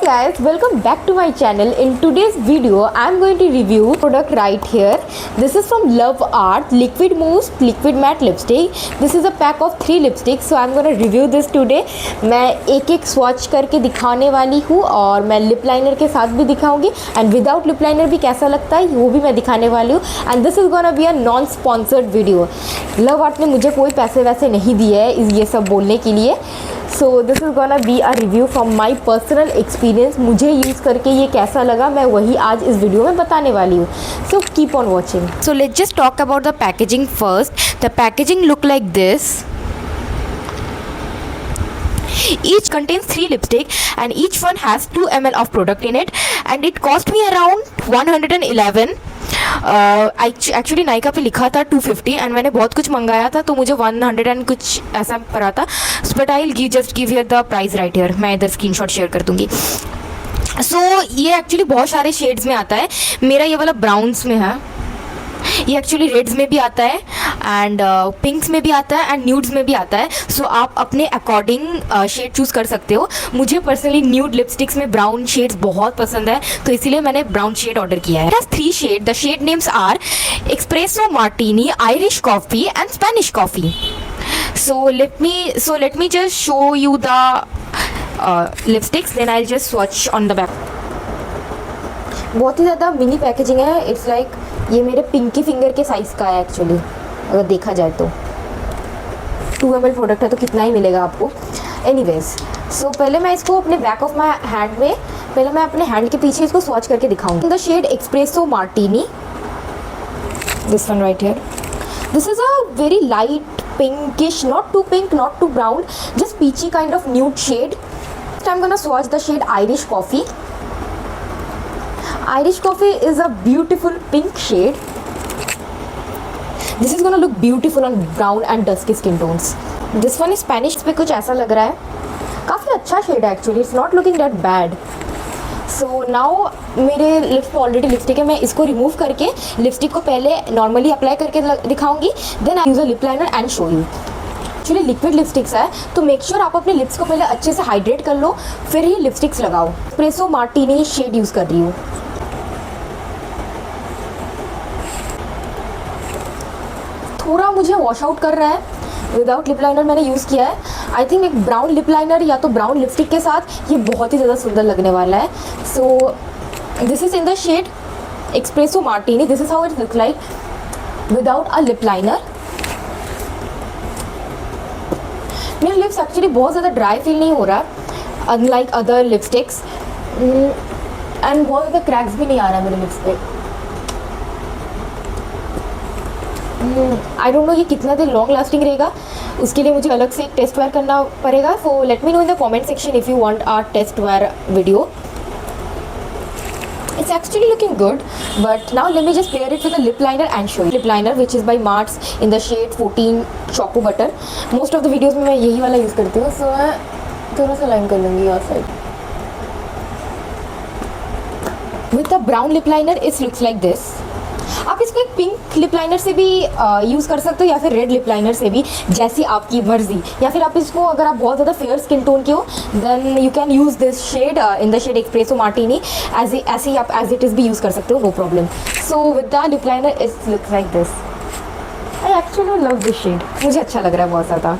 guys, welcome back to my channel. In today's video I am going to review product right here. This is from Love Art Liquid Mousse Liquid Matte Lipstick. This is a pack of 3 lipsticks, so I am going to review this today. मैं एक एक swatch करके दिखाने वाली हूँ और मैं lip liner के साथ भी दिखाऊंगी एंड विदाउट लिप लाइनर भी कैसा लगता है वो भी मैं दिखाने वाली हूँ. And this is gonna be a non sponsored video. Love art ने मुझे कोई पैसे वैसे नहीं दिए है ये सब बोलने के लिए. सो this is gonna be a review from my personal experience. मुझे यूज़ करके ये कैसा लगा मैं वही आज इस वीडियो में बताने वाली हूँ. So keep on watching. So let's just talk about the packaging first. The packaging look like this. Each contains 3 lipstick and each one has 2 ml of product in it and it cost me around 111. Actually Nykaa पे लिखा था 250 and मैंने बहुत कुछ मंगाया था तो मुझे 100 एंड कुछ ऐसा पड़ा था. But I will just give here the price right here. मैं इधर स्क्रीनशॉट शेयर कर दूंगी. सो ये एक्चुअली बहुत सारे शेड्स में आता है. मेरा ये वाला ब्राउन्स में है. ये एक्चुअली रेड्स में भी आता है एंड पिंक्स में भी आता है एंड न्यूड्स में भी आता है. सो आप अपने अकॉर्डिंग शेड चूज़ कर सकते हो. मुझे पर्सनली न्यूड लिपस्टिक्स में ब्राउन शेड्स बहुत पसंद है तो इसीलिए मैंने ब्राउन शेड ऑर्डर किया है. 3 shade. The shade names are espresso martini, Irish coffee and Spanish coffee. So let me just show you the lipsticks then I just swatch on the back. बहुत ही ज़्यादा मिनी पैकेजिंग है. It's like ये मेरे Pinky finger के size का है actually अगर देखा जाए तो. 2 ml प्रोडक्ट है तो कितना ही मिलेगा आपको. एनीवेज सो पहले मैं इसको अपने बैक ऑफ माई हैंड में पहले मैं अपने हैंड के पीछे इसको स्वॉच करके दिखाऊंगी. The shade espresso martini, this one right here. This is a very light pinkish, not too pink, not too brown, just peachy kind of nude shade. Next I'm gonna swatch the shade Irish Coffee. Irish Coffee is a beautiful pink shade. This is gonna look beautiful on brown and dusky skin tones. This one is Spanish. पे कुछ ऐसा लग रहा है. काफ़ी अच्छा shade है actually. It's not looking that bad. So now मेरे लिप्स पे ऑलरेडी लिपस्टिक है. मैं इसको रिमूव करके लिपस्टिक को पहले नॉर्मली अप्लाई करके दिखाऊंगी. Then I use a lip liner and show you. Actually liquid lipsticks है तो मेक श्योर आप अपने लिप्स को पहले अच्छे से हाइड्रेट कर लो फिर ही लिपस्टिक्स लगाओ. एक्सप्रेसो मार्टिनी शेड यूज़ कर रही हूँ. थोड़ा मुझे वॉश आउट कर रहा है. विदाउट लिप लाइनर मैंने यूज़ किया है. आई थिंक एक ब्राउन लिप लाइनर या तो ब्राउन लिपस्टिक के साथ ये बहुत ही ज़्यादा सुंदर लगने वाला है. So this is in the shade espresso martini. This is how it look like without a lip liner. मेरे लिप्स एक्चुअली बहुत ज़्यादा ड्राई फील नहीं हो रहा अनलाइक अदर लिपस्टिक्स एंड बहुत ज़्यादा क्रैक्स भी नहीं आ रहा है मेरे लिप्स पे. आई डोंट नो ये कितना देर लॉन्ग लास्टिंग रहेगा. उसके लिए मुझे अलग से एक टेस्ट वेयर करना पड़ेगा. So let me know in the comment section if you want our test wear video. It's actually looking good, but now let me just pair it with a lip liner and show you. Lip liner which is by Marts in the shade 14 Choco Butter. Most of the videos में मैं यही वाला use करती हूँ. So मैं थोड़ा सा line कर लूँगी your side. With the brown lip liner it looks like this. आप इसको एक पिंक लिप लाइनर से भी यूज़ कर सकते हो या फिर रेड लिप लाइनर से भी, जैसी आपकी मर्जी. या फिर आप इसको अगर आप बहुत ज़्यादा फेयर स्किन टोन के हो then you can use this shade in the shade espresso martini. ऐसे ही आप एज इट इज़ भी यूज़ कर सकते हो, no problem. So with the lip liner it's looks like this. I actually love this shade. मुझे अच्छा लग रहा है बहुत ज़्यादा.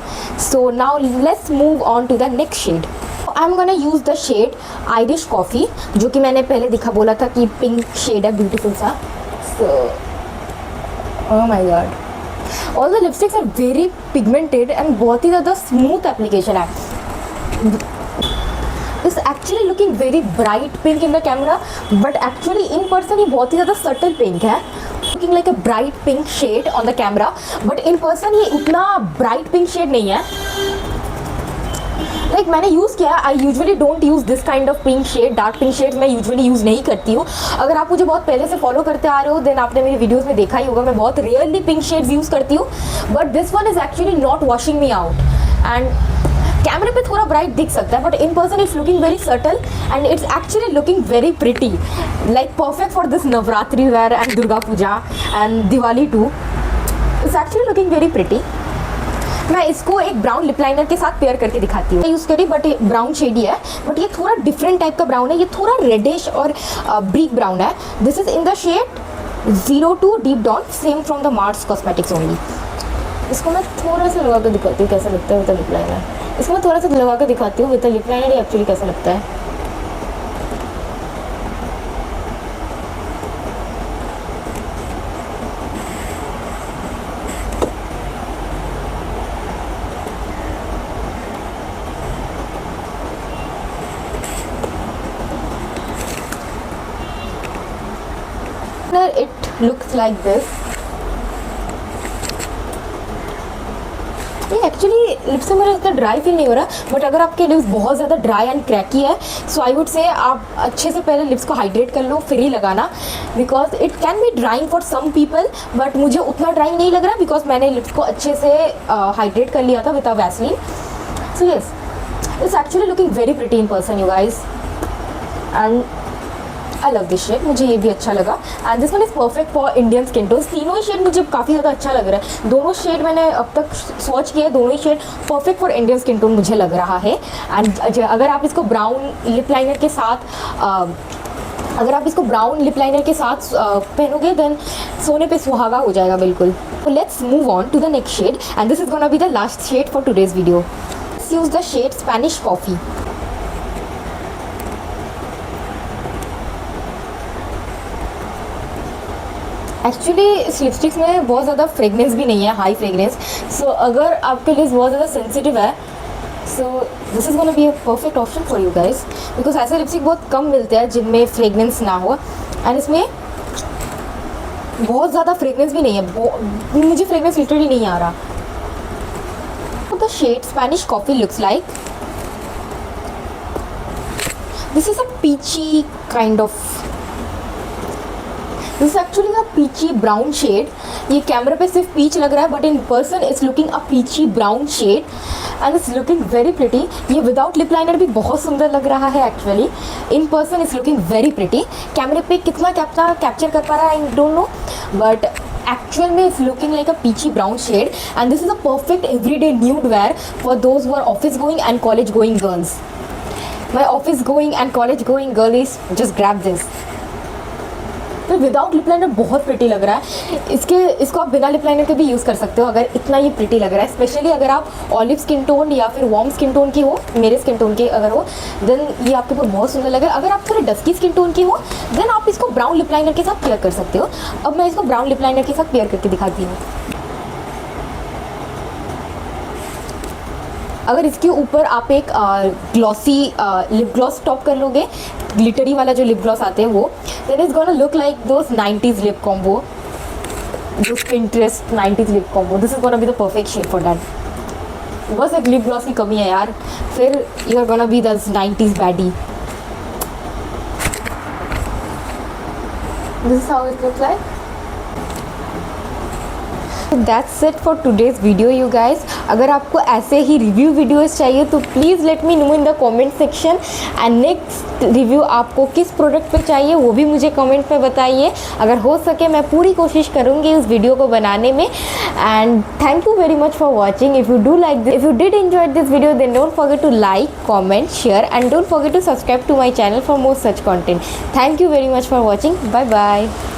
So now let's move on to the next shade. I am gonna use the shade Irish coffee जो कि मैंने पहले बोला था कि पिंक शेड है ब्यूटीफुल सा. So, oh my god, all the lipsticks are very pigmented and बहुत ही ज़्यादा smooth application है. It's actually looking very bright pink in the camera, but actually in person ये बहुत ही ज़्यादा subtle pink है. Looking like a bright pink shade on the camera, but in person ये उतना bright pink shade नहीं है. लाइक मैंने यूज़ किया. I usually don't use this kind of pink shade. Dark pink shades मैं usually use नहीं करती हूँ. अगर आप मुझे बहुत पहले से फॉलो करते आ रहे हो देन आपने मेरी वीडियोस में देखा ही होगा मैं बहुत रेयरली पिंक शेड्स यूज़ करती हूँ. But this one is actually not washing me out and कैमरे पे थोड़ा ब्राइट दिख सकता है but in person it's looking very subtle and it's actually looking very pretty. Like perfect for this Navratri wear and Durga Puja and Diwali too. It's actually looking very pretty. मैं इसको एक brown lip liner के साथ पेयर करके दिखाती हूँ। यूज़ करी but brown shade ही है, बट ये थोड़ा डिफरेंट टाइप का ब्राउन है, ये थोड़ा रेडिश और ब्रीक ब्राउन है। This is in the shade 02 deep dawn, same from the Mars cosmetics only. इसको मैं थोड़ा सा लगा कर दिखाती हूँ कैसा लगता है विद लिप लाइनर। इसको मैं थोड़ा सा लगा कर दिखाती हूँ विद लिप लाइनर ये एक्चुअली कैसा लगता है। It looks like this. ये एक्चुअली लिप्स से मेरा इतना ड्राई फील नहीं हो रहा, बट अगर आपके लिप्स बहुत ज़्यादा ड्राई एंड क्रैकी है, सो आई वुड से आप अच्छे से पहले लिप्स को हाइड्रेट कर लो फिर ही लगाना, because it can be drying for some people, but मुझे उतना ड्राइंग नहीं लग रहा बिकॉज मैंने लिप्स को अच्छे से हाइड्रेट कर लिया था with a Vaseline. So yes, it's actually looking very pretty in person you guys, and I love this shade, मुझे ये भी अच्छा लगा। And this one is perfect for Indian skin tone. तीनों ही शेड मुझे काफ़ी ज़्यादा अच्छा लग रहा है। दोनों शेड मैंने अब तक सोच किया, दोनों ही shade perfect for Indian skin tone मुझे लग रहा है। एंड अगर आप इसको ब्राउन लिप लाइनर के साथ पहनोगे देन सोने पे सुहागा हो जाएगा बिल्कुल। Let's move on to the next shade, and this is gonna be the last shade for today's video. Let's use the shade Spanish coffee. Actually इस लिपस्टिक्स में बहुत ज़्यादा फ्रेगनेंस भी नहीं है, हाई फ्रेगनेंस, सो अगर आपके लिए बहुत ज़्यादा सेंसिटिव है, so this is gonna be a perfect option for you guys, because ऐसे लिपस्टिक बहुत कम मिलते हैं जिनमें फ्रेगनेंस ना हो, एंड इसमें बहुत ज़्यादा फ्रेगनेंस भी नहीं है, मुझे फ्रेगनेंस लिटरली नहीं आ रहा। The shade Spanish coffee looks like this is a peachy kind of, this is actually a peachy brown shade. ये कैमरा पे सिर्फ पीच लग रहा है, but in person it's looking a peachy brown shade and it's looking very pretty. ये without lip liner भी बहुत सुंदर लग रहा है actually. In person it's looking very pretty. कैमरे पे कितना कैप्चर कर पा रहा है आई डोंट नो, बट एक्चुअल में it's looking like a peachy brown shade, and this is a perfect everyday nude wear for those who are office going and college going girls. My office going and college going girl is just grab this. तो without lip liner बहुत pretty लग रहा है। इसको आप बिना lip liner के भी यूज़ कर सकते हो अगर इतना ये प्रिटी लग रहा है, स्पेशली अगर आप ऑलिव स्किन टोन या फिर वार्म स्किन टोन की हो, मेरे स्किन टोन की अगर हो, देन ये आपके ऊपर बहुत सुंदर लगेगा। अगर आप थोड़े डस्की स्किन टोन की हो, देन आप इसको ब्राउन लिप लाइनर के साथ पेयर कर सकते हो। अब मैं इसको ब्राउन लिप लाइनर के साथ पेयर करके दिखाती हूँ। अगर इसके ऊपर आप एक ग्लॉसी लिप ग्लॉस टॉप कर लोगे, ग्लिटरी वाला जो लिप ग्लॉस आते हैं वो, then is gonna look like those 90s lip combo, those Pinterest 90s lip combo. This is gonna be the perfect shade for that. बस एक लिप ग्लॉस की कमी है यार, फिर you are gonna be the 90s baddie. This is how it looks like. That's it for today's video you guys. अगर आपको ऐसे ही रिव्यू वीडियोस चाहिए तो please let me know in the comment section, and next review आपको किस product पे चाहिए वो भी मुझे कमेंट में बताइए। अगर हो सके मैं पूरी कोशिश करूँगी इस वीडियो को बनाने में। And thank you very much for watching. If you did enjoy this video, then don't forget to like, comment, share, and don't forget to subscribe to my channel for more such content. Thank you very much for watching. Bye bye.